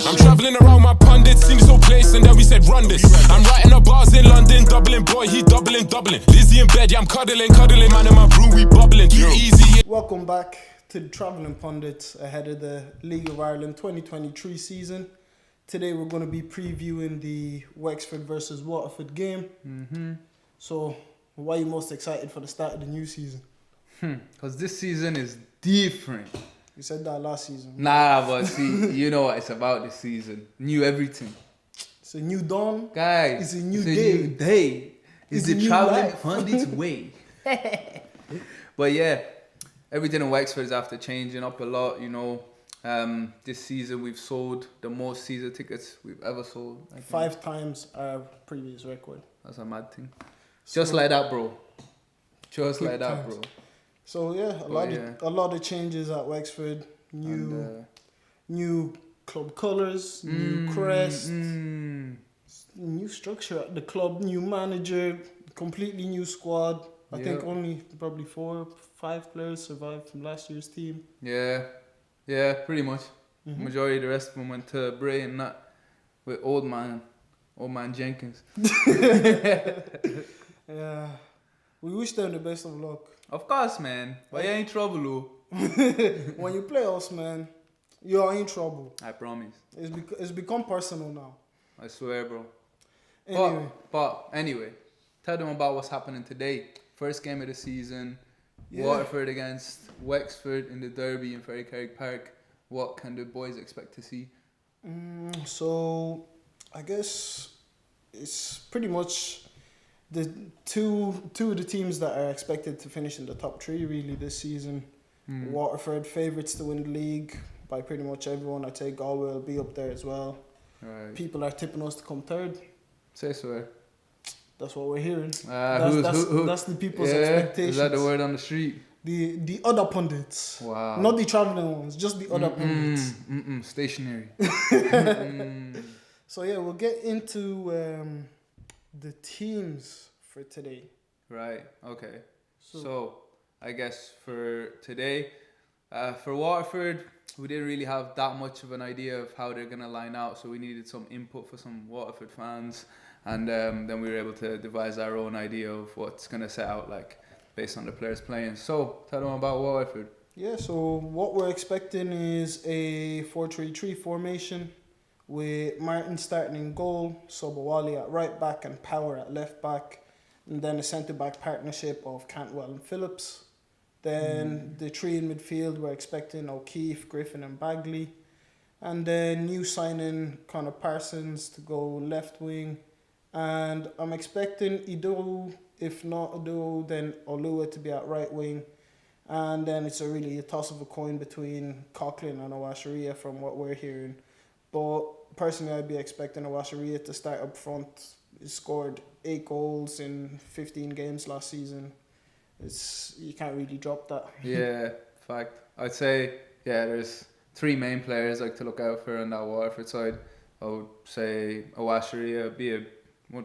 I'm travelling around my pundits, seen this whole place and then we said run this. I'm writing up bars in London, doubling boy, he doubling. Lizzie in bed, yeah I'm cuddling, man in my brew, we bubbling. Too easy. Welcome back to the Travelling Pundits ahead of the League of Ireland 2023 season. Today we're going to be previewing the Wexford versus Waterford game. So, why are you most excited for the start of the new season? Because this season is different. You said that last season. Nah, but see, you know what it's about this season. New everything. It's a new dawn. Guys, It's a new day. It's a the new Travelling life. Pundits way. But yeah, everything in Wexford is after changing up a lot, you know. This season we've sold the most season tickets we've ever sold. I think. 5 times our previous record. That's a mad thing. Just like that, bro. Just Quick like that, times. bro. So yeah, a lot of changes at Wexford. New club colours, new crest, new structure at the club, new manager, completely new squad. I think only probably 4 or 5 players survived from last year's team. Yeah, pretty much. Majority of the rest of them went to Bray and that with old man Jenkins. Yeah, we wish them the best of luck. Of course, man. But you ain't trouble, though. When you play us, man, you're in trouble. I promise. It's become personal now. I swear, bro. Anyway. But anyway, tell them about what's happening today. First game of the season. Yeah. Waterford against Wexford in the derby in Ferrycarrig Park. What can the boys expect to see? So, I guess it's pretty much the two of the teams that are expected to finish in the top 3 really this season. Waterford favourites to win the league by pretty much everyone. I'd say Galway will be up there as well. Right. People are tipping us to come 3rd. Say so. That's what we're hearing. Who? That's the people's expectations. Is that the word on the street? The other pundits. Wow. Not the travelling ones, just the other pundits. Stationary. So yeah, we'll get into the teams for today. Right, okay. So I guess for today, for Waterford, we didn't really have that much of an idea of how they're going to line out, so we needed some input for some Waterford fans, and then we were able to devise our own idea of what's going to set out like based on the players playing. So tell them about Waterford. Yeah, so what we're expecting is a 4-3-3 formation with Martin starting in goal, Sobowale at right back and Power at left back, and then a centre-back partnership of Cantwell and Phillips. Then the 3 in midfield, we're expecting O'Keefe, Griffin and Bagley. And then new signing Connor Parsons to go left wing. And I'm expecting Ido, if not Ido, then Olua to be at right wing. And then it's really a toss of a coin between Coughlin and Owasharia from what we're hearing. But personally, I'd be expecting Owasharia to start up front. He scored 8 goals in 15 games last season. You can't really drop that. Yeah, fact. I'd say, there's 3 main players like to look out for on that Waterford side. I would say Owasharia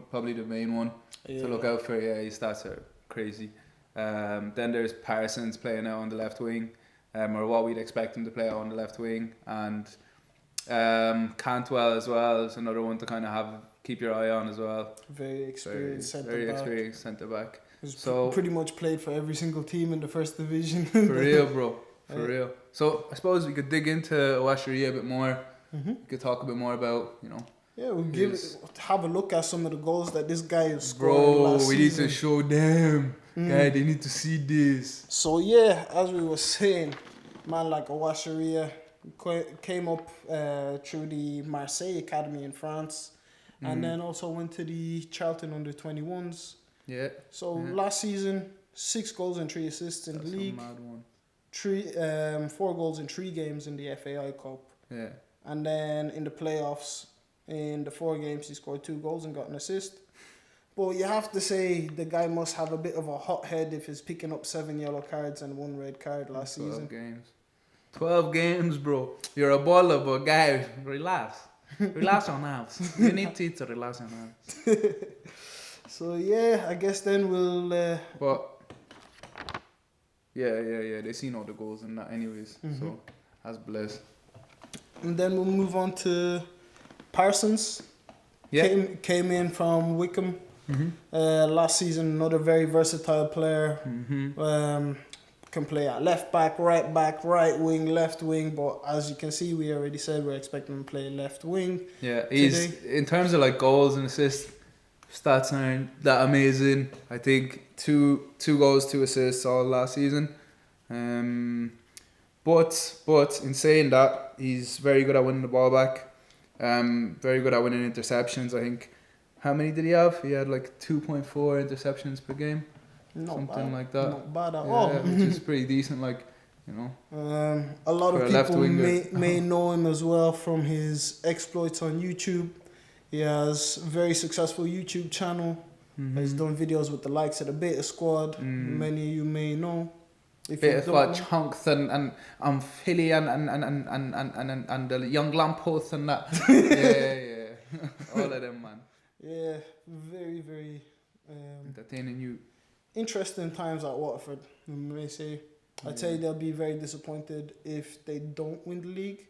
probably the main one to look out for. Yeah, his stats are crazy. Then there's Parsons playing out on the left wing, or what we'd expect him to play out on the left wing, and Cantwell as well is another one to kind of keep your eye on as well. Very experienced centre back. So pretty much played for every single team in the first division. For real, bro. For real. So I suppose we could dig into Owasharia a bit more. We could talk a bit more about, Yeah, we'll have a look at some of the goals that this guy has scored last we season. need to show them. Guy, they need to see this. So yeah, as we were saying, man like Owasharia came up through the Marseille Academy in France, and then also went to the Charlton under-21s. Yeah. So last season, 6 goals and 3 assists in the league. That's a mad one. 4 goals in 3 games in the FAI Cup. Yeah. And then in the playoffs, in the 4 games, he scored 2 goals and got an assist. But you have to say the guy must have a bit of a hot head if he's picking up 7 yellow cards and 1 red card last 12 season. games. 12 games, bro. You're a baller, but guy, relax. Relax on us. You need to relax on us. So yeah, I guess then we'll. But yeah. They seen all the goals and that, anyways. So that's blessed. And then we'll move on to Parsons. Yeah. Came in from Wickham last season. Another very versatile player. Can play at left back, right wing, left wing. But as you can see, we already said we're expecting him to play left wing. Yeah, he's in terms of like goals and assists, stats aren't that amazing. I think two goals, 2 assists all last season. But in saying that, he's very good at winning the ball back. Very good at winning interceptions. I think, how many did he have? He had like 2.4 interceptions per game. Something like that. Not bad at all. Which is pretty decent, like, you know. A lot of people may know him as well from his exploits on YouTube. He has a very successful YouTube channel. He's done videos with the likes of the Beta Squad. Many of you may know. Beta Squad, Chunks and Philly and the young Lampos and that. yeah. All of them, man. Yeah, very, very entertaining you. Interesting times at Waterford, you may say. I'd say they'll be very disappointed if they don't win the league.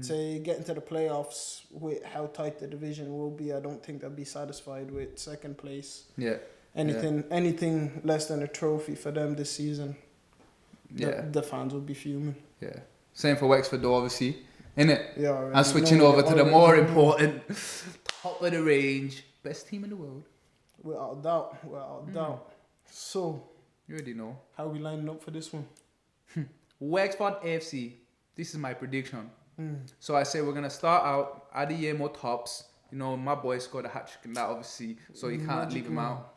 Say get into the playoffs with how tight the division will be. I don't think they'll be satisfied with second place. Yeah. Anything less than a trophy for them this season. Yeah. The fans will be fuming. Yeah. Same for Wexford though, obviously. Innit? Yeah. And switching over to the more important, top of the range, best team in the world. Without doubt. So, you already know. How are we lining up for this one? Wexford FC. This is my prediction. So I say we're going to start out Adeyemo tops. You know, my boy scored a hat-trick in that, obviously. So you can't leave him out.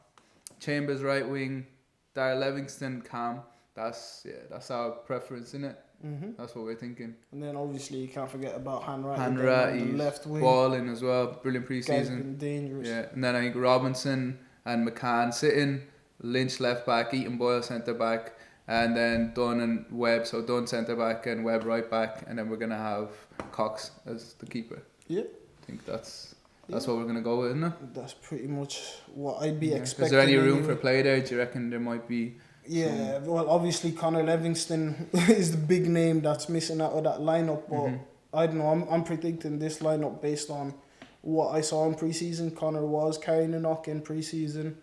Chambers right wing. Darrell Livingston cam. That's our preference, innit? That's what we're thinking. And then obviously you can't forget about Hanratty. Hanratty, left wing. balling as well. Brilliant pre-season. Guy's been dangerous. Yeah, and then I think Robinson and McCann sitting. Lynch left back, Eaton Boyle centre back, and then Dunn and Webb. So Dunn centre back and Webb right back, and then we're gonna have Cox as the keeper. Yeah, I think that's what we're gonna go with, isn't it? That's pretty much what I'd be expecting. Is there any room for play there? Do you reckon there might be? Yeah, well, obviously Connor Livingston is the big name that's missing out of that lineup, but I don't know. I'm predicting this lineup based on what I saw in pre-season. Connor was carrying a knock in pre-season.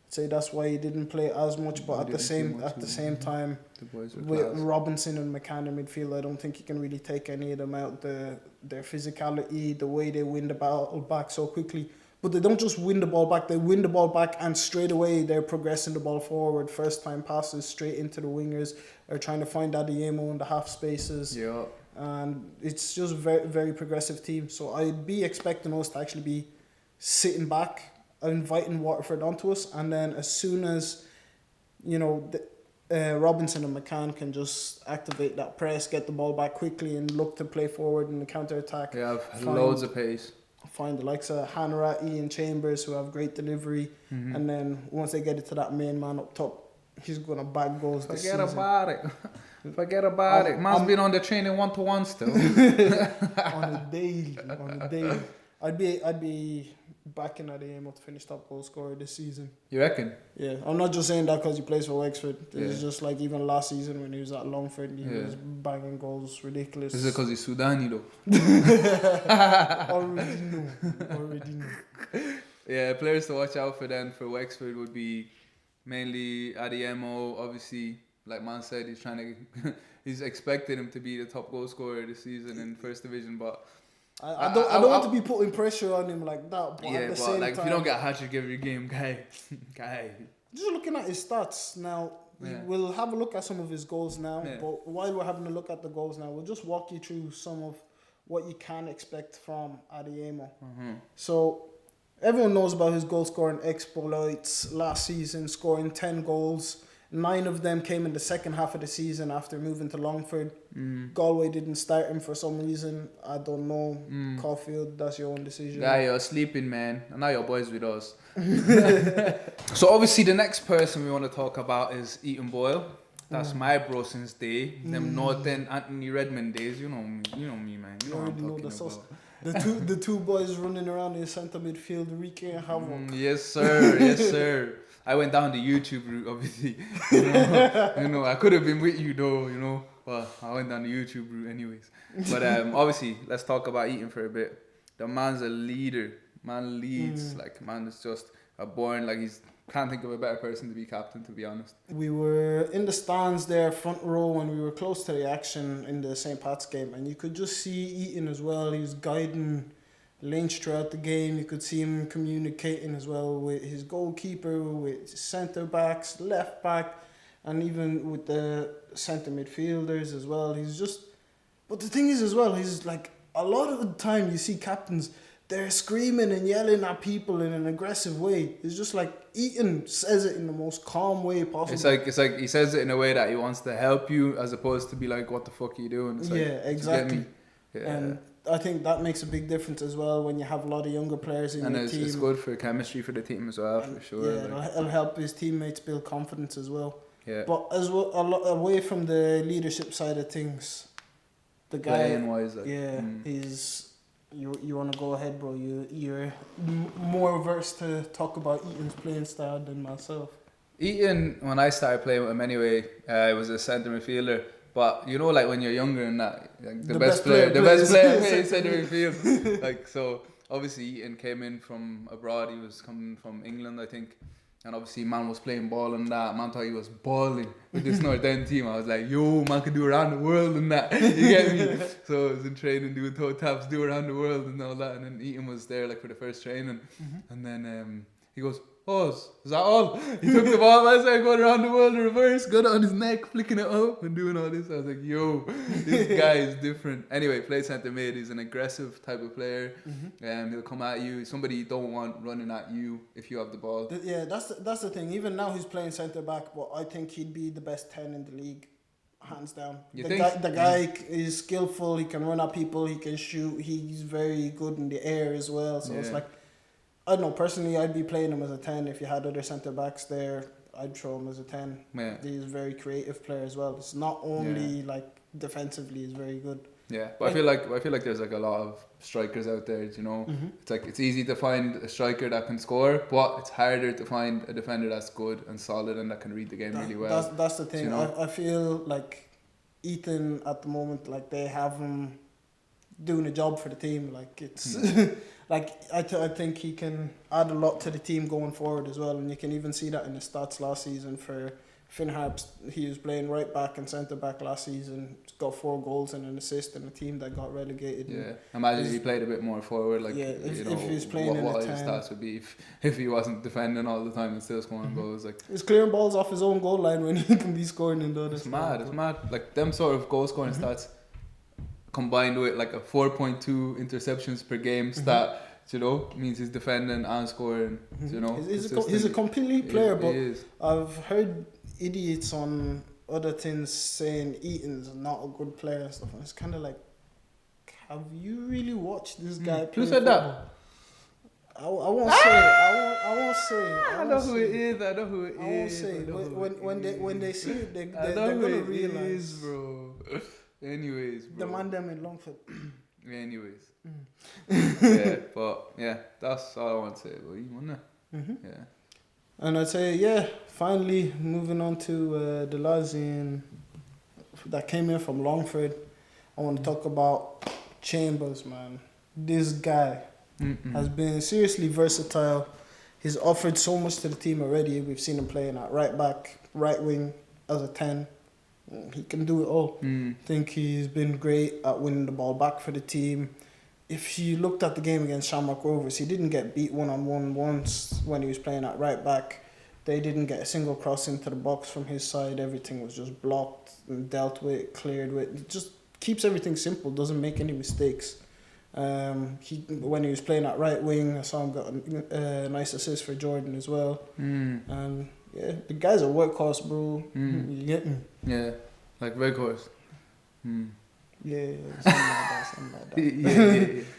Say that's why he didn't play as much, but at the same time, with Robinson and McCann in midfield, I don't think you can really take any of them out. Their physicality, the way they win the ball back so quickly, but they don't just win the ball back; they win the ball back and straight away they're progressing the ball forward. First time passes straight into the wingers, are trying to find Adeyemo in the half spaces. Yeah, and it's just very very progressive team. So I'd be expecting us to actually be sitting back, inviting Waterford onto us, and then as soon as Robinson and McCann can just activate that press, get the ball back quickly and look to play forward in the counter-attack. They have loads of pace. Find the likes of Hanratty and Chambers who have great delivery, and then once they get it to that main man up top, he's going to bag goals this season. Forget about it. Man's been on the training 1-to-1 still. on a daily. I'd be backing Adeyemo to finish top goal scorer this season. You reckon? Yeah, I'm not just saying that because he plays for Wexford. It's just like even last season when he was at Longford, he was banging goals ridiculous. Is it because he's Sudani though? Already know. Yeah, players to watch out for then for Wexford would be mainly Adeyemo. Obviously, like Man said, he's expected him to be the top goal scorer this season in First Division, but I don't want to be putting pressure on him like that. But at the same time, if you don't get a hat-trick every game, guy. Just looking at his stats now, we'll have a look at some of his goals now. Yeah. But while we're having a look at the goals now, we'll just walk you through some of what you can expect from Adeyemo. So everyone knows about his goal scoring exploits last season, scoring 10 goals. 9 of them came in the second half of the season after moving to Longford. Galway didn't start him for some reason. I don't know. Caulfield, that's your own decision. Yeah, you're sleeping, man. And now your boys with us. So obviously the next person we want to talk about is Eaton Boyle. That's my bro since day. Them Northern Anthony Redmond days. You know me, man. You know what I'm talking about. The two boys running around in centre midfield, wreaking havoc. Yes, sir. I went down the YouTube route, obviously. You know, I could have been with you though, Well, I went down the YouTube route anyways. But obviously, let's talk about Eaton for a bit. The man's a leader. Man leads. Like, man is just a born, like, can't think of a better person to be captain, to be honest. We were in the stands there, front row, when we were close to the action in the St. Pat's game, and you could just see Eaton as well. He was guiding Lynch throughout the game. You could see him communicating as well with his goalkeeper, with centre backs, left back, and even with the centre midfielders as well. He's just, but the thing is as well, he's like, a lot of the time you see captains, they're screaming and yelling at people in an aggressive way. It's just like Eaton says it in the most calm way possible. It's like he says it in a way that he wants to help you, as opposed to be like, what the fuck are you doing? It's like, exactly. Yeah. And I think that makes a big difference as well when you have a lot of younger players in your team. And it's good for chemistry for the team as well, for sure. Yeah, like, it'll help his teammates build confidence as well. Yeah. But as well, away from the leadership side of things, the guy, playing wise, like, he's. You want to go ahead, bro? You're more versed to talk about Eaton's playing style than myself. Eaton, when I started playing with him anyway, I was a centre midfielder. But you know, like when you're younger and that, like the best player plays centre midfield. Like, so obviously Eaton came in from abroad. He was coming from England, I think. And obviously, man was playing ball and that. Man thought he was balling with this North End team. I was like, yo, man can do around the world and that. You get me? So I was in training doing toe taps, do around the world and all that. And then Eaton was there like for the first training. And then he goes, oh, is that all? He took the ball, I started going around the world in reverse, got it on his neck, flicking it up and doing all this. I was like, yo, this guy is different. Anyway, played centre mid. He's an aggressive type of player. He'll come at you. Somebody you don't want running at you if you have the ball. Yeah, that's the thing. Even now he's playing centre back, but I think he'd be the best 10 in the league, hands down. The guy is skillful. He can run at people. He can shoot. He's very good in the air as well. So it's like, I don't know, personally, I'd be playing him as a 10. If you had other centre-backs there, I'd throw him as a 10. Yeah. He's a very creative player as well. It's not only, like, defensively, he's very good. Yeah, but I feel like there's, like, a lot of strikers out there, you know. It's like, it's easy to find a striker that can score, but it's harder to find a defender that's good and solid and that can read the game really well. That's the thing. You know? I feel like Ethan, at the moment, like, they have him doing a job for the team. Like, it's... Like, I think he can add a lot to the team going forward as well. And you can even see that in the stats last season for Finn Harps. He was playing right back and centre back last season. Got 4 goals and an assist in a team that got relegated. Yeah, imagine if he played a bit more forward. Like, if he was playing in what a his 10. stats would be if he wasn't defending all the time and still scoring goals. Like, he's clearing balls off his own goal line when he can be scoring in the other. It's mad. Like, them sort of goal scoring stats combined with like a 4.2 interceptions per game stat. You know, means he's defending and scoring. You know, he's a complete player. But I've heard idiots on other things saying Eaton's not a good player and stuff. And it's kind of like, have you really watched this guy play? Who said that? I won't say. I won't say. I know who it is. I won't say. When they see it, they're gonna realize, bro. Anyways, bro. The man them in Longford. Anyways. Yeah, but yeah, that's all I want to say about you, wasn't it? Yeah. And I'd say, finally moving on to the lads that came in from Longford. I want to talk about Chambers, man. This guy has been seriously versatile. He's offered so much to the team already. We've seen him playing at right back, right wing as a 10. He can do it all. I think he's been great at winning the ball back for the team. If you looked at the game against Shamrock Rovers, he didn't get beat one-on-one once when he was playing at right back. They didn't get a single cross into the box from his side. Everything was just blocked and dealt with, cleared with. It just keeps everything simple, doesn't make any mistakes. When he was playing at right wing, I saw him got a nice assist for Jordan as well. And yeah, the guy's a workhorse, bro. You get me? Yeah, like workhorse. Yeah, something like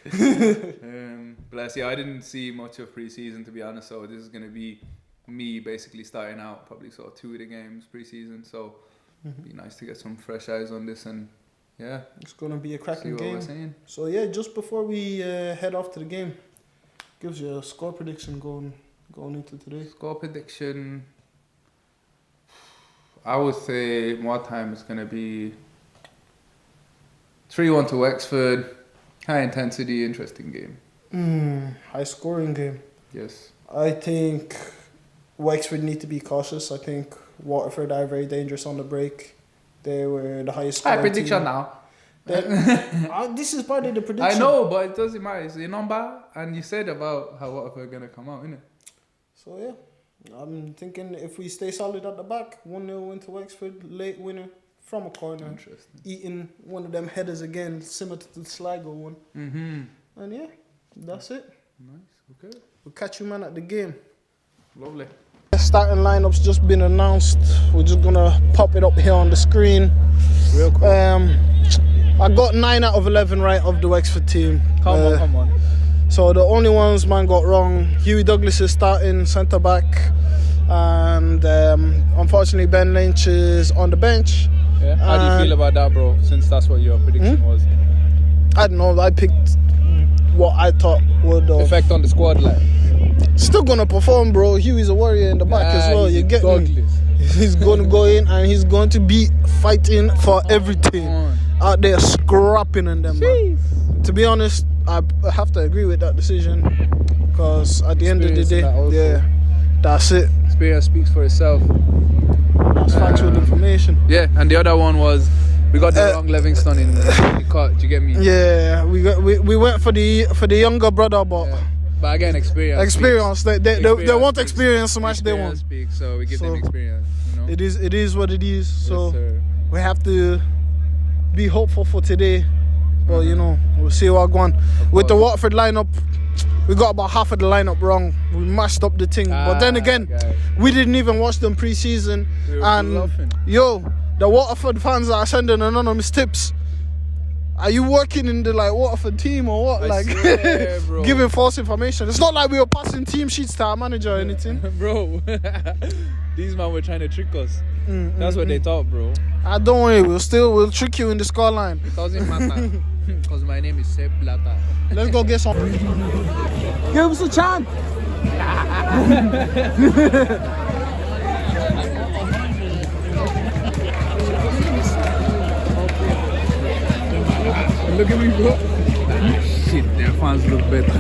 that. Bless you. I didn't see much of pre-season, to be honest, so this is going to be me basically starting out. Probably saw 2 of the games pre-season, so it'd be nice to get some fresh eyes on this, and yeah, it's going to be a cracking see what game. We're saying. So yeah, just before we head off to the game, gives you a score prediction going into today. Score prediction, I would say more time is going to be 3-1 to Wexford. High intensity, interesting game. High scoring game. Yes. I think Wexford need to be cautious. I think Waterford are very dangerous on the break. They were the highest High scoring prediction team. now. This is part of the prediction. I know, but it doesn't matter. It's a number, and you said about how Waterford are gonna come out, innit? So yeah, I'm thinking if we stay solid at the back, 1-0 win to Wexford, late winner from a corner, Interesting. eating one of them headers again, similar to the Sligo one. And yeah, that's it. Nice. Okay. We'll catch you man at the game. Lovely. Starting lineup's just been announced. We're just gonna pop it up here on the screen. Real cool. I got 9 out of 11 right of the Wexford team. Come on. So the only ones man got wrong, Hughie Douglas is starting centre back, and unfortunately Ben Lynch is on the bench. Yeah. How do you feel about that, bro? Since that's what your prediction was. I don't know. I picked what I thought would Effect on the squad, like. still gonna perform, bro. Hughie's a warrior in the back as well. You get me? He's gonna go in and he's going to be fighting for everything out there, scrapping in them. Man. To be honest, I have to agree with that decision because at the end of the day, that's it. Experience speaks for itself. That's factual information. Yeah, and the other one was we got the wrong Livingston in the cut. Do you get me? Yeah, we went for the younger brother, but. Yeah. But again, experience. They want experience so much. They want. So we give them experience. You know? It is what it is. So yes, we have to be hopeful for today. But you know, we'll see what going on. With the Waterford lineup, we got about half of the lineup wrong. We mashed up the thing. But then again, we didn't even watch them pre-season. And the Waterford fans are sending anonymous tips. Are you working in the Waterford team or what? I swear, bro. Giving false information. It's not like we were passing team sheets to our manager or anything. Bro, these men were trying to trick us. That's what they thought, bro. Don't worry, we'll trick you in the scoreline. It doesn't matter. Because my name is Seb Blata. Let's go get some. Give us a chance. Look at me, bro. Shit, their fans look better.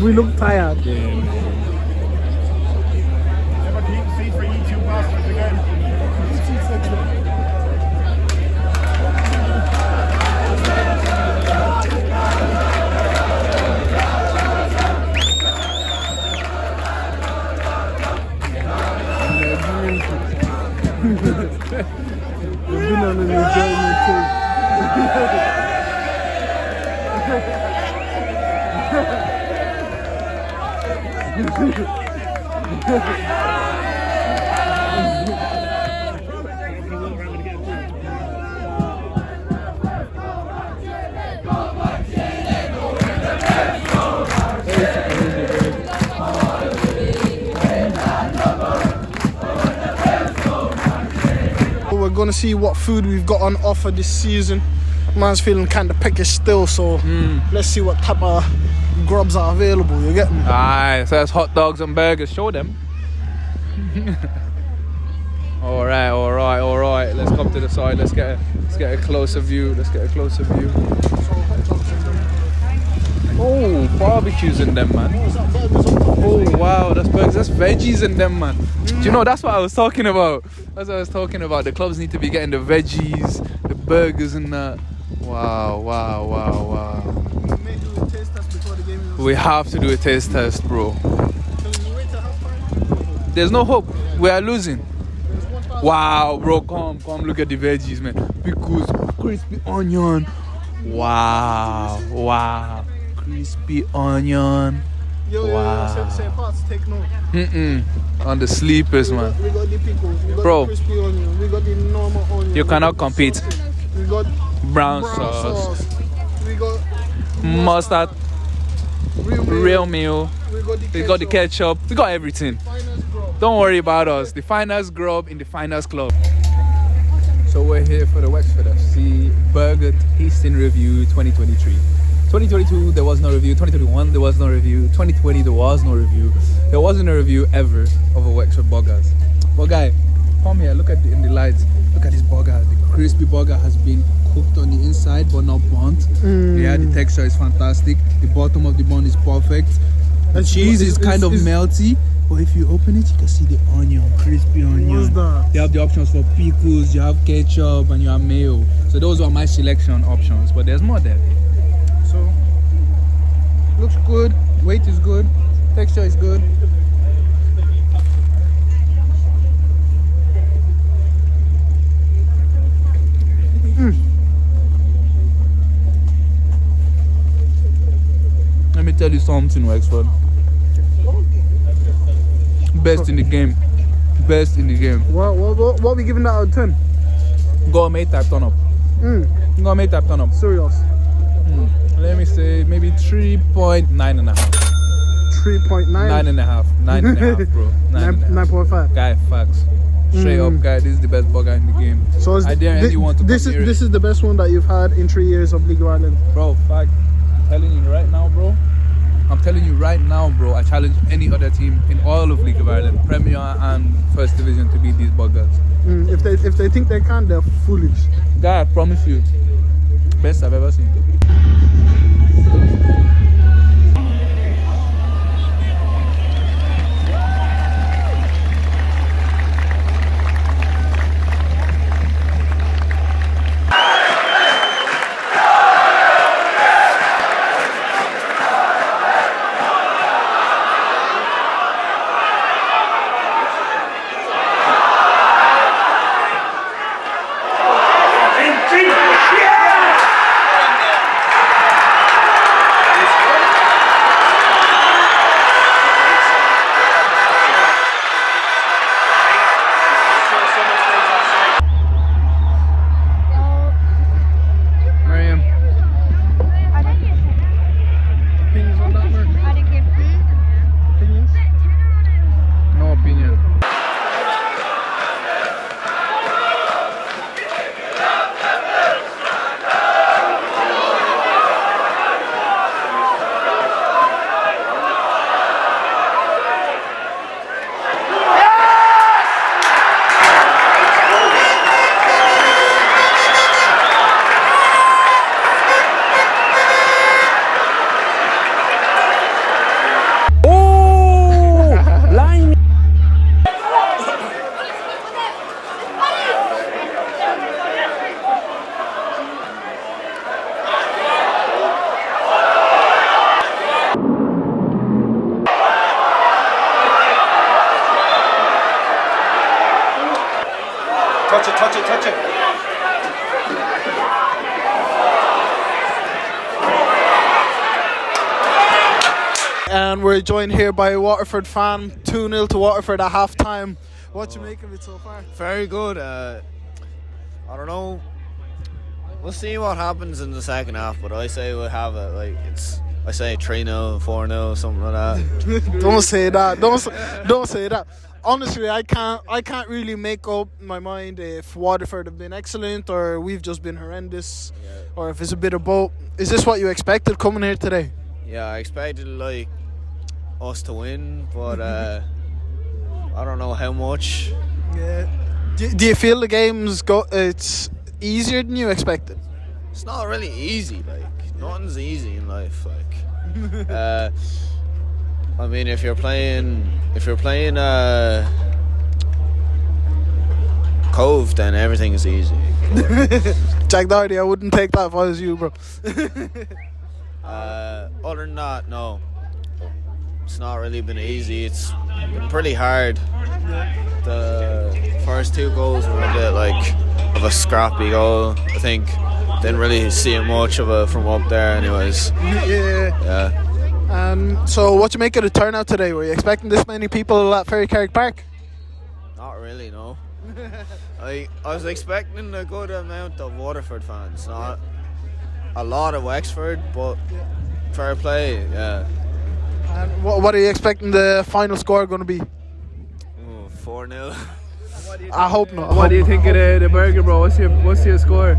We look tired. We've been on an enjoyment too. We're gonna see what food we've got on offer this season. Man's feeling kind of peckish still, so let's see what type of grubs are available. You get me? Alright, so that's hot dogs and burgers. Show them. Alright. Let's come to the side. Let's get a closer view. Oh, barbecues in them, man. Oh wow, that's burgers. That's veggies in them, man. Do you know that's what I was talking about? The clubs need to be getting the veggies, the burgers and that. Wow. We have to do a taste test, bro. There's no hope. We are losing. Wow, bro, come look at the veggies, man. Pickles, crispy onion. Wow. Crispy onion. Wow. Take note. On the sleepers, man. We got the pickles, we got Bro, the crispy onion, we got the normal onion. You cannot compete. We got Brown sauce. We got Mustard. Real meal. We got the ketchup. We got everything. Don't worry about us. The finest grub in the finest club. So we're here for the Wexford FC Burger Tasting Review 2023. 2022 there was no review. 2021 there was no review. 2020 there was no review. There wasn't a review ever of a Wexford burgers. But guy, come here. Look at in the lights. Look at this burger. The crispy burger has been cooked on the inside but not burnt. Yeah, the texture is fantastic. The bottom of the bun is perfect. The cheese is kind of melty, but if you open it, you can see the onion, crispy onion. What's that? You have the options for pickles, you have ketchup, and you have mayo. So those are my selection options, but there's more there. So, looks good, weight is good, texture is good. Let me tell you something, Wexford. Best in the game. Best in the game. What are we giving that out of 10? Gourmet type turn up. Gourmet type turn up. Serious. Let me say maybe 3.9 and a half. 3.9? 9 and a half. 9 and a half, bro. 9.5. Guy, facts. Straight up, guy. This is the best burger in the game. So I dare anyone to this compare is it. the best one that you've had in 3 years of League of Ireland. Bro, fact. I'm telling you right now, bro. I challenge any other team in all of League of Ireland, Premier and First Division, to beat these burgers. If they think they can, they're foolish. Guy, I promise you, best I've ever seen. Touch it. And we're joined here by a Waterford fan, 2-0 to Waterford at half time. What you make of it so far? Very good. I don't know. We'll see what happens in the second half, but I say we'll have it. I say 3-0, 4-0, something like that. Don't say that. Don't say that. Honestly, I can't really make up my mind if Waterford have been excellent or we've just been horrendous, or if it's a bit of both. Is this what you expected coming here today? Yeah, I expected us to win, but I don't know how much. Yeah. Do you feel the game's it's easier than you expected? It's not really easy. Nothing's easy in life. I mean, if you're playing Cove, then everything is easy. Jack Doherty, I wouldn't take that if I was you, bro. Other than that, no. It's not really been easy. It's been pretty hard. The first two goals were a bit of a scrappy goal, I think. Didn't really see it much of it from up there anyways. Yeah. So what you make of the turnout today? Were you expecting this many people at Ferrycarrig Park? Not really, no. I was expecting a good amount of Waterford fans. Not a lot of Wexford, but fair play, yeah. And what are you expecting the final score going to be? 4-0. I hope not. What do you think of the burger, bro? What's your score?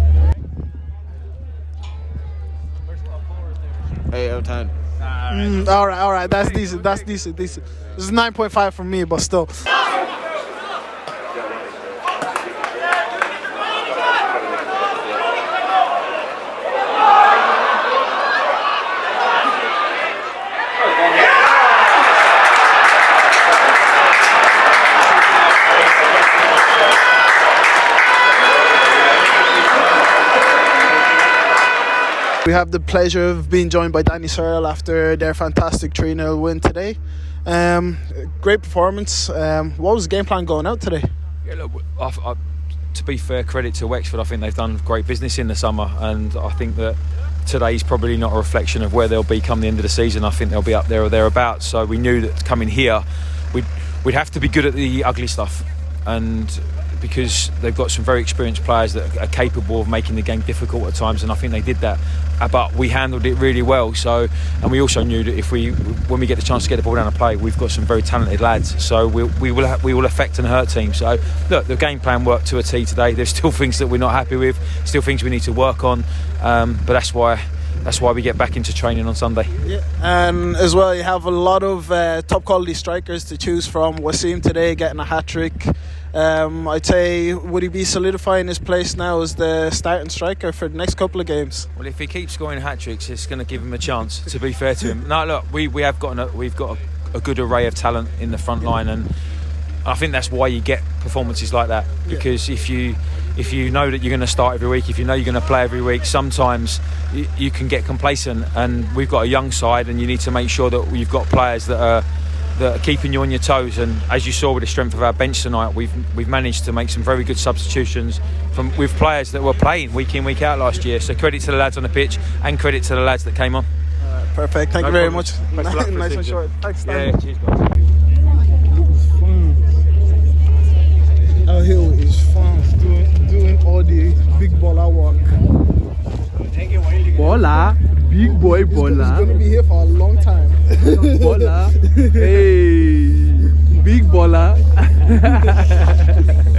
8 out of 10. All right. That's decent. This is 9.5 from me, but still. We have the pleasure of being joined by Danny Searle after their fantastic 3-0 win today. Great performance. What was the game plan going out today? Yeah, look, to be fair, credit to Wexford. I think they've done great business in the summer, and I think that today's probably not a reflection of where they'll be come the end of the season. I think they'll be up there or thereabouts. So we knew that coming here, we'd have to be good at the ugly stuff, and because they've got some very experienced players that are capable of making the game difficult at times, and I think they did that. But we handled it really well. So, and we also knew that when we get the chance to get the ball down and play, we've got some very talented lads. So we will affect and hurt teams. So look, the game plan worked to a T today. There's still things that we're not happy with, still things we need to work on. But that's why we get back into training on Sunday. Yeah, and as well, you have a lot of top quality strikers to choose from. Wasim today getting a hat-trick. I'd say, would he be solidifying his place now as the starting striker for the next couple of games? Well, if he keeps scoring hat-tricks, it's going to give him a chance, to be fair to him. No, look, we've got a good array of talent in the front line, and I think that's why you get performances like that, because if you know that you're going to start every week, if you know you're going to play every week, sometimes you can get complacent, and we've got a young side, and you need to make sure that you've got players that are keeping you on your toes. And as you saw with the strength of our bench tonight, we've managed to make some very good substitutions with players that were playing week in, week out last year. So credit to the lads on the pitch, and credit to the lads that came on. Perfect, thank you very much. Nice and short. Thanks, Dan. Yeah, cheers guys. Our hill is fun, doing all the big baller work. Baller, big boy He's baller. going to be here for a long time. Baller, hey, big baller.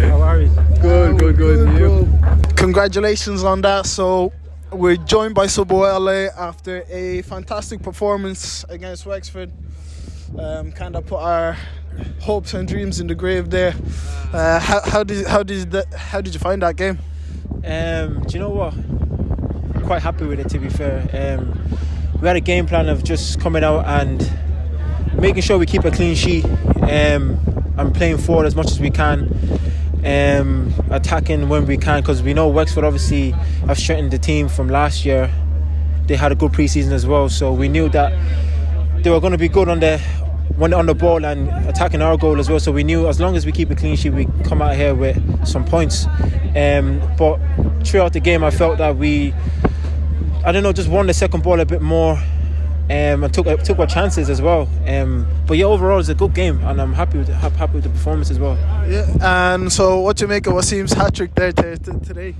How are you? Good. Bro. Congratulations on that. So we're joined by Sobowale after a fantastic performance against Wexford. Kind of put our hopes and dreams in the grave there. How did you find that game? Do you know what? Quite happy with it, to be fair. We had a game plan of just coming out and making sure we keep a clean sheet, and playing forward as much as we can, attacking when we can, because we know Wexford obviously have strengthened the team from last year. They had a good pre-season as well, so we knew that they were going to be good on the ball and attacking our goal as well. So we knew as long as we keep a clean sheet, we come out here with some points. But throughout the game, I felt that we, just won the second ball a bit more, and took our chances as well. But yeah, overall it's a good game, and I'm happy with the performance as well. Yeah, and so what do you make of Wasim's hat-trick there today? Do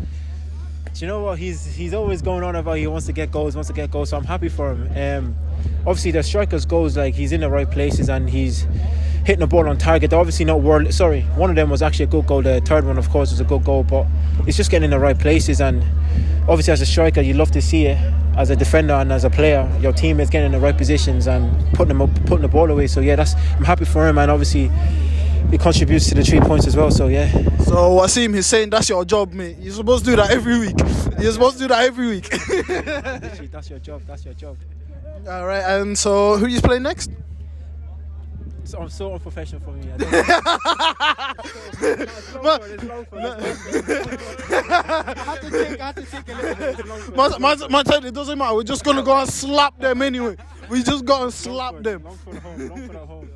you know what? He's always going on about he wants to get goals, so I'm happy for him. Obviously the striker's goals, like, he's in the right places and he's hitting the ball on target. They're obviously not one of them was actually a good goal. The third one, of course, was a good goal, but it's just getting in the right places. And obviously as a striker, you love to see it. As a defender and as a player, your team is getting in the right positions and putting the ball away. So yeah, I'm happy for him, and obviously it contributes to the 3 points as well. So yeah. So Wasim, he's saying that's your job, mate. You're supposed to do that every week. Literally, that's your job. All right, and so who are you playing next? So I'm so unprofessional for me. I had to take a little bit. Man said it doesn't matter. We're just gonna go and slap them anyway. We just go and slap them. Long for the home.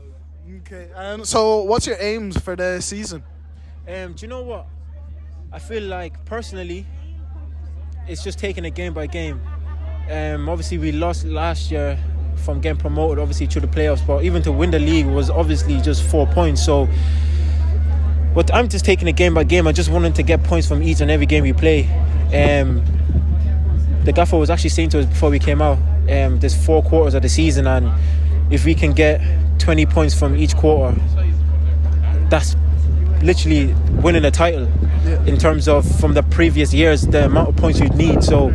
Okay. And so, what's your aims for the season? Do you know what? I feel like personally, it's just taking it game by game. Obviously, we lost last year from getting promoted, obviously, through the playoffs, but even to win the league was obviously just 4 points. So, but I'm just taking it game by game. I just wanted to get points from each and every game we play. The gaffer was actually saying to us before we came out, there's 4 quarters of the season, and if we can get 20 points from each quarter, that's literally winning a title. In terms of from the previous years, the amount of points you'd need. So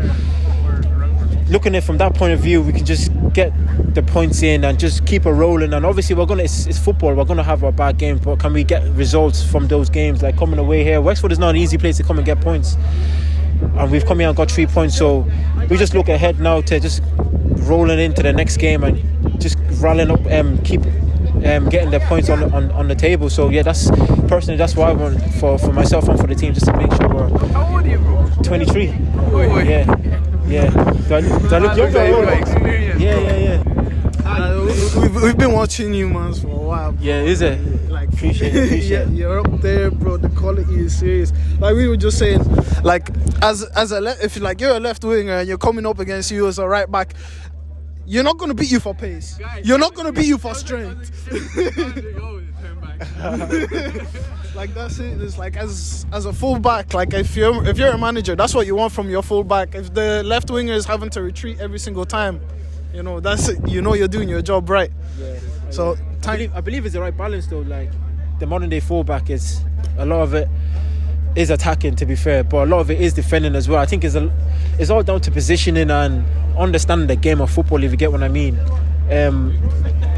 looking at it from that point of view, we can just get the points in and just keep it rolling. And obviously it's football, we're going to have our bad games, but can we get results from those games? Like coming away here, Wexford is not an easy place to come and get points, and we've come here and got 3 points. So we just look ahead now to just rolling into the next game and just rallying up and keep getting the points on the table. So yeah, that's why I want for myself and for the team, just to make sure we're. How old are you, bro? 23. Oh, yeah. Yeah. Do I look younger? Yeah. We've been watching you, man, for a while. Bro. Yeah, is it? Like, Appreciate it. yeah, you're up there, bro. The quality is serious. Like we were just saying, like if you're a left winger and you're coming up against you as a right back, you're not gonna beat you for pace. You're not gonna beat you for strength. Like that's it. It's like as a full back, like if you're a manager, that's what you want from your full back. If the left winger is having to retreat every single time, that's it. You're doing your job right. Yeah. So I believe it's the right balance though. Like the modern day fullback is a lot of it is attacking, to be fair, but a lot of it is defending as well. I think it's all down to positioning and understanding the game of football, if you get what I mean.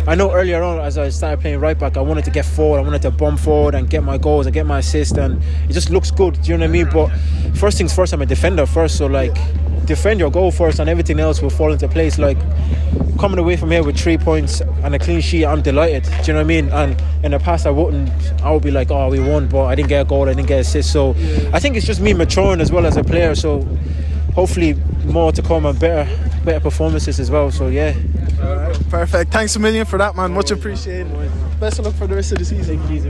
I know earlier on, as I started playing right back, I wanted to get forward, I wanted to bomb forward and get my goals and get my assists, and it just looks good, do you know what I mean? But first things first, I'm a defender first, so like defend your goal first and everything else will fall into place. Like coming away from here with 3 points and a clean sheet, I'm delighted, do you know what I mean? And in the past I would be like, oh, we won, but I didn't get a goal, I didn't get an assist. So I think it's just me maturing as well as a player, so hopefully more to come and better performances as well. So yeah. All right, perfect. Thanks a million for that, man. Much appreciated. Best of luck for the rest of the season.